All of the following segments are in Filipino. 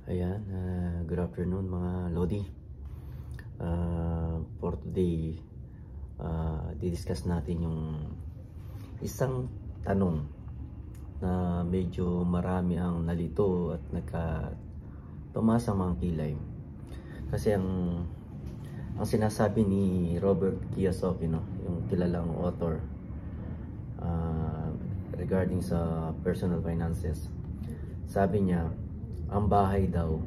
Ayan, good afternoon mga Lodi. For today, didiscuss natin yung isang tanong na medyo marami ang nalito at tumasa mga kilay. Kasi ang sinasabi ni Robert Kiyosaki, no, yung kilalang author, regarding sa personal finances, sabi niya, ang bahay daw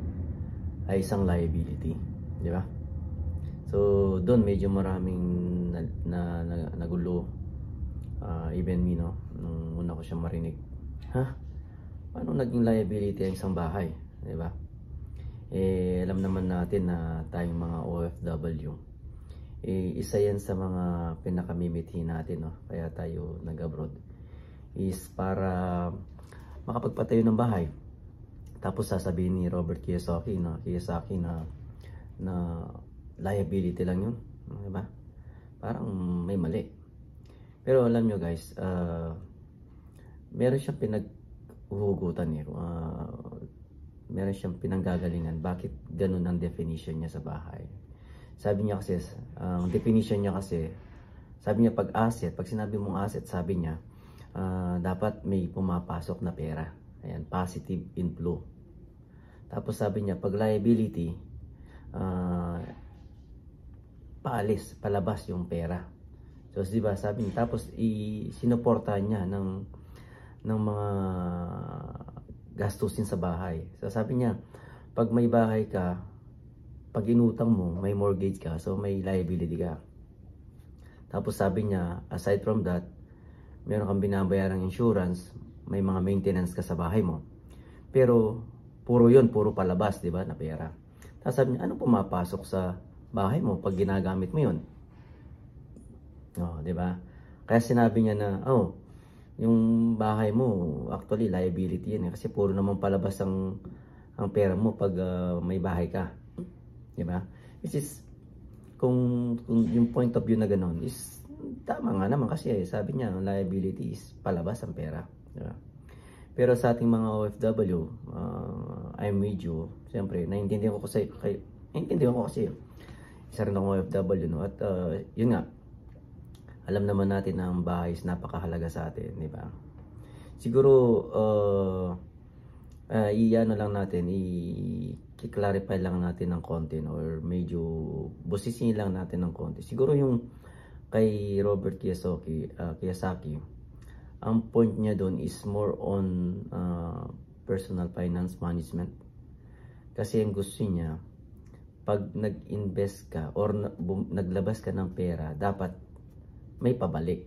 ay isang liability, di ba? So doon medyo maraming nagulo, even me, no, nung una ko siya marinig. Paano naging liability ang isang bahay, di ba? Alam naman natin na tayong mga OFW, isa yan sa mga pinakamimithi natin, no, kaya tayo nag-abroad, is para makapagpatayo ng bahay. Tapos sasabihin ni Robert Kiyosaki na liability lang yun, di ba? Parang may mali. Pero alam nyo guys, meron siyang pinaghuhugutan meron siyang pinanggagalingan bakit ganun ang definition niya sa bahay. Sabi niya kasi, ang definition niya kasi, sabi niya pag sinabi mong asset, sabi niya, dapat may pumapasok na pera. Ayan, positive inflow. Tapos sabi niya, pag liability, palabas yung pera. So, di ba, sabi niya, tapos sinuportahan niya ng mga gastusin sa bahay. So, sabi niya, pag may bahay ka, pag inutang mo, may mortgage ka, so may liability ka. Tapos sabi niya, aside from that, meron kang binabayarang insurance, may mga maintenance ka sa bahay mo. Pero puro palabas, di ba, na pera. Tapos sabi niya, ano pumapasok sa bahay mo pag ginagamit mo yun? Di ba? Kaya sinabi niya na, yung bahay mo, actually liability yan, kasi puro naman palabas ang pera mo pag may bahay ka. Di ba? Which is, kung yung point of view na gano'n is tama nga naman, kasi sabi niya, liability is palabas ang pera. Di ba? Pero sa ating mga OFW, I'm with you. Siyempre, naiintindihan ko kasi isa rin akong OFW, no? At yun nga, alam naman natin na ang bahay is napakahalaga sa atin, di ba? Siguro, i-ano lang natin, i-clarify lang natin ng konti, no? Or medyo busisiin lang natin ng konti. Siguro yung kay Robert Kiyosaki, ang point niya doon is more on personal finance management. Kasi ang gusto niya, pag nag-invest ka or naglabas ka ng pera, dapat may pabalik.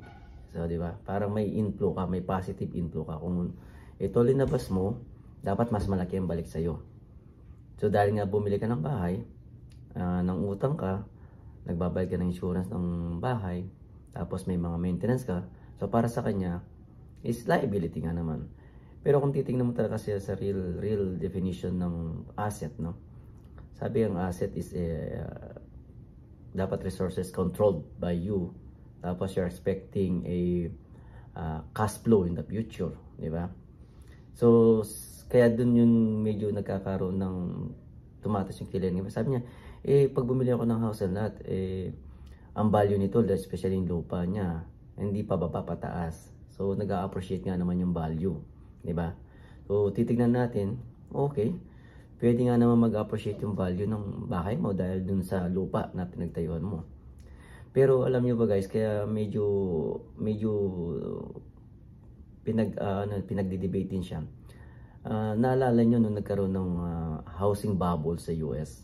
So, di ba? Parang may inflow ka, may positive inflow ka. Kung ito linabas mo, dapat mas malaki ang balik sa'yo. So, dahil nga bumili ka ng bahay, nang utang ka, nagbabayad ka ng insurance ng bahay, tapos may mga maintenance ka, so para sa kanya, is liability nga naman. Pero kung titingnan mo talaga siya sa real definition ng asset, no? Sabi ang asset is dapat resources controlled by you. Tapos you're expecting a cash flow in the future, di ba? So kaya dun yung medyo nagkakaroon ng tumatas yung kilay. Sabi niya, pag bumili ako ng house and lot, ang value nito, especially yung lupa niya, hindi pa baba pataas. So, nag-a-appreciate nga naman yung value, di ba? So, titignan natin, okay, pwede nga naman mag-appreciate yung value ng bahay mo dahil dun sa lupa na pinagtayuan mo. Pero alam niyo ba guys, kaya medyo pinagdi-debate din siya. Naalala niyo nung nagkaroon ng housing bubble sa US?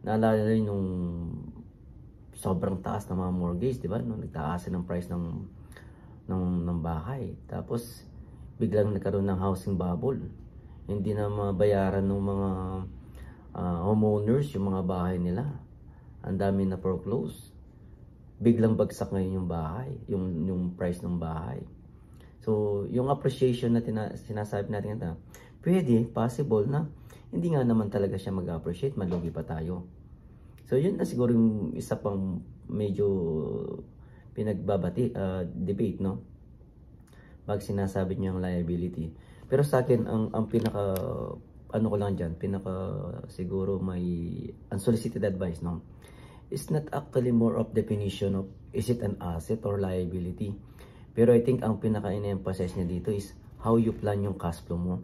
Naalala niyo nung sobrang taas ng mga mortgage, di ba? Nung nagtaasan ng price ng bahay. Tapos biglang nagkaroon ng housing bubble. Hindi na mabayaran ng mga homeowners yung mga bahay nila. Ang dami na foreclose. Biglang bagsak ngayon yung bahay, yung price ng bahay. So, yung appreciation na sinasabi natin na pwede, possible na hindi nga naman talaga siya mag-appreciate, malugi pa tayo. So, yun na siguro yung isa pang medyo debate, no? Pag sinasabi niyo yung liability. Pero sa akin, ang pinaka ano ko lang dyan, pinaka siguro may unsolicited advice, no? It's not actually more of definition of is it an asset or liability. Pero I think ang pinaka in-emphasize niya dito is how you plan yung cash flow mo.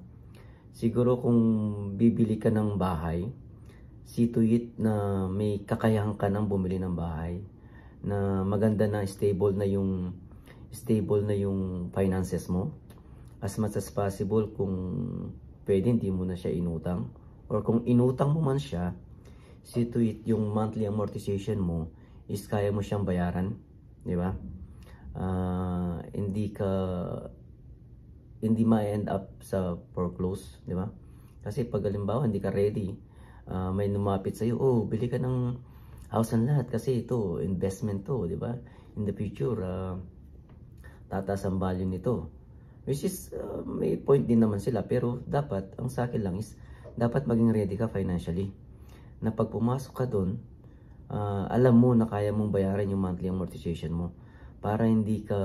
Siguro kung bibili ka ng bahay, see to it na may kakayahan ka ng bumili ng bahay, na maganda na stable na yung finances mo. As much as possible, kung pwede hindi mo na siya inutang, or kung inutang mo man siya, see to it yung monthly amortization mo is kaya mo siyang bayaran, di ba? Hindi ma-end up sa foreclose, di ba? Kasi pag halimbawa hindi ka ready, may lumapit sa iyo, oh, bili ka ng house and lot kasi ito investment to, di ba? In the future, tataas ang value nito. Which is, may point din naman sila, pero dapat, ang sa akin lang is, dapat maging ready ka financially. Na pag pumasok ka doon, alam mo na kaya mong bayaran yung monthly amortization mo para hindi ka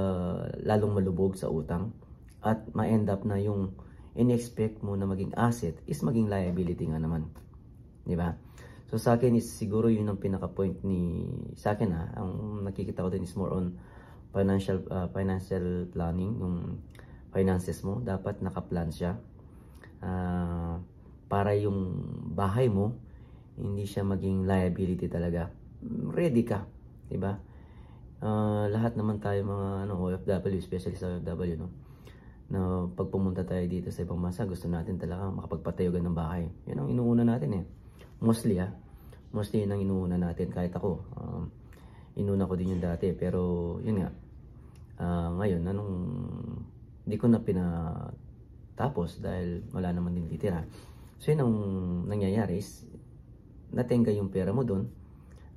lalong malubog sa utang at ma-end up na yung in-expect mo na maging asset is maging liability nga naman. Di ba? So sa akin is siguro yun ang pinaka-point sa akin ang nakikita ko din is more on financial planning, yung finances mo, dapat nakaplan siya para yung bahay mo hindi siya maging liability talaga. Ready ka, 'di ba? Lahat naman tayo mga OFW, especially sa OFW, no, na pag pumunta tayo dito sa ibang bansa, gusto natin talaga makapagpatayo ng bahay. Yan ang inuuna natin mostly yun ang inuuna natin. Kahit ako, inuna ko din yung dati, pero yun nga, ngayon hindi ko na pinatapos dahil wala naman din titira. So yun ang nangyayari is natenga yung pera mo doon,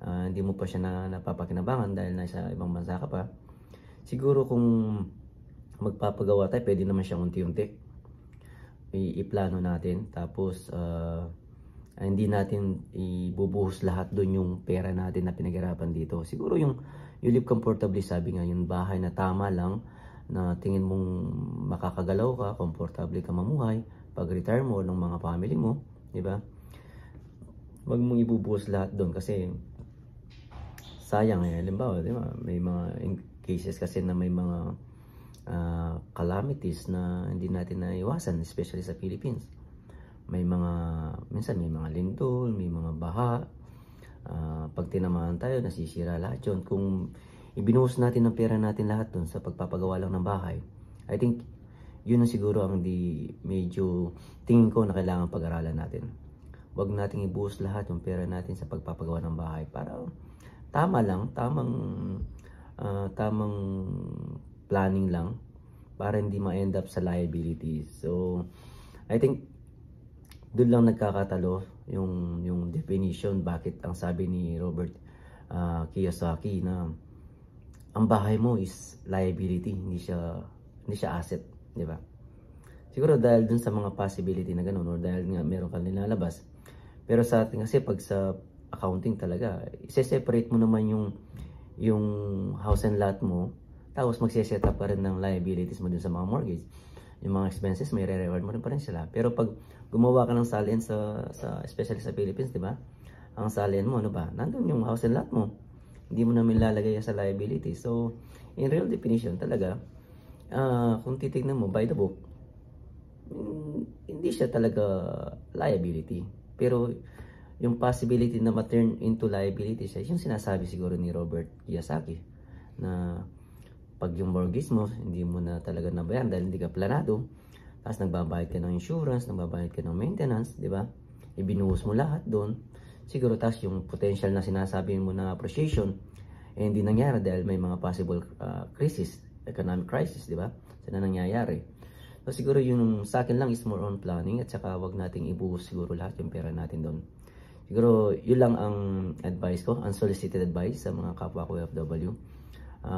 hindi mo pa siya napapakinabangan dahil nasa ibang bansa ka pa. Siguro kung magpapagawa tayo, pwede naman siya unti-unti iplano natin, tapos hindi natin ibubuhos lahat doon yung pera natin na pinaghirapan dito. Siguro yung you live comfortably, sabi nga, yung bahay na tama lang, na tingin mong makakagalaw ka, komportable ka mamuhay pag retire mo ng mga family mo, di ba? Wag mong ibubuhos lahat doon kasi sayang halimbawa, di ba? May mga cases kasi na may mga calamities na hindi natin naiwasan, especially sa Philippines. Minsan may mga lindol, may mga baha, pag tinamaan tayo, nasisira lahat yun. Kung ibinuhos natin ng pera natin lahat dun sa pagpapagawa lang ng bahay, I think yun ang siguro ang medyo tingin ko na kailangan pag-aralan natin. Huwag nating ibuhos lahat yung pera natin sa pagpapagawa ng bahay para tamang planning lang para hindi ma-end up sa liabilities. So I think doon lang nagkakatalo yung definition, bakit ang sabi ni Robert Kiyosaki na ang bahay mo is liability, hindi siya asset, di ba? Siguro dahil dun sa mga possibility na ganun, or dahil nga meron kang nilalabas. Pero sa atin kasi, pag sa accounting talaga, i-separate mo naman yung house and lot mo, tapos magse-set up pa rin ng liabilities mo dun sa mga mortgage. Yung mga expenses, may re-reward mo rin pa rin sila. Pero pag gumawa ka ng salian especially sa Philippines, di ba? Ang salian mo, nandun yung house and lot mo. Hindi mo namin lalagay sa liability. So, in real definition talaga, kung titignan mo by the book, hindi siya talaga liability. Pero yung possibility na ma-turn into liability siya, yung sinasabi siguro ni Robert Kiyosaki, na pag yung mortgage mo, hindi mo na talaga nabayaran dahil hindi ka planado, tapos nagbabayad ka ng insurance, nagbabayad ka ng maintenance, di ba? Ibinuhos mo lahat doon. Siguro tas yung potential na sinasabi mo na appreciation, hindi nangyari dahil may mga possible crisis, economic crisis, di ba? Saan na nangyayari. So siguro yung sa akin lang is more on planning, at saka wag nating ibuhos siguro lahat yung pera natin doon. Siguro yun lang ang advice ko, unsolicited advice sa mga kapwa ko OFW.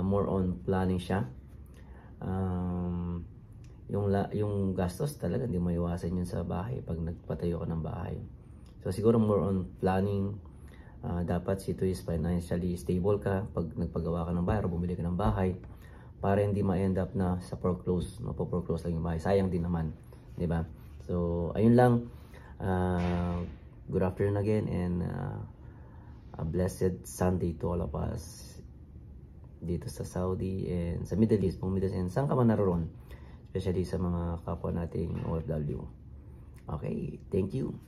More on planning siya. Yung gastos talaga hindi mo iwasan yun sa bahay pag nagpatayo ka ng bahay. So siguro more on planning. Dapat si is financially stable ka pag nagpagawa ka ng bahay o bumili ka ng bahay, para hindi ma-end up na sa foreclose, mapo-foreclose lang yung bahay. Sayang din naman, di ba? So ayun lang. Good afternoon again, and a blessed Sunday to all of us dito sa Saudi and sa Middle East, and saan ka man naroon, especially sa mga kapwa nating OFW. Okay, thank you.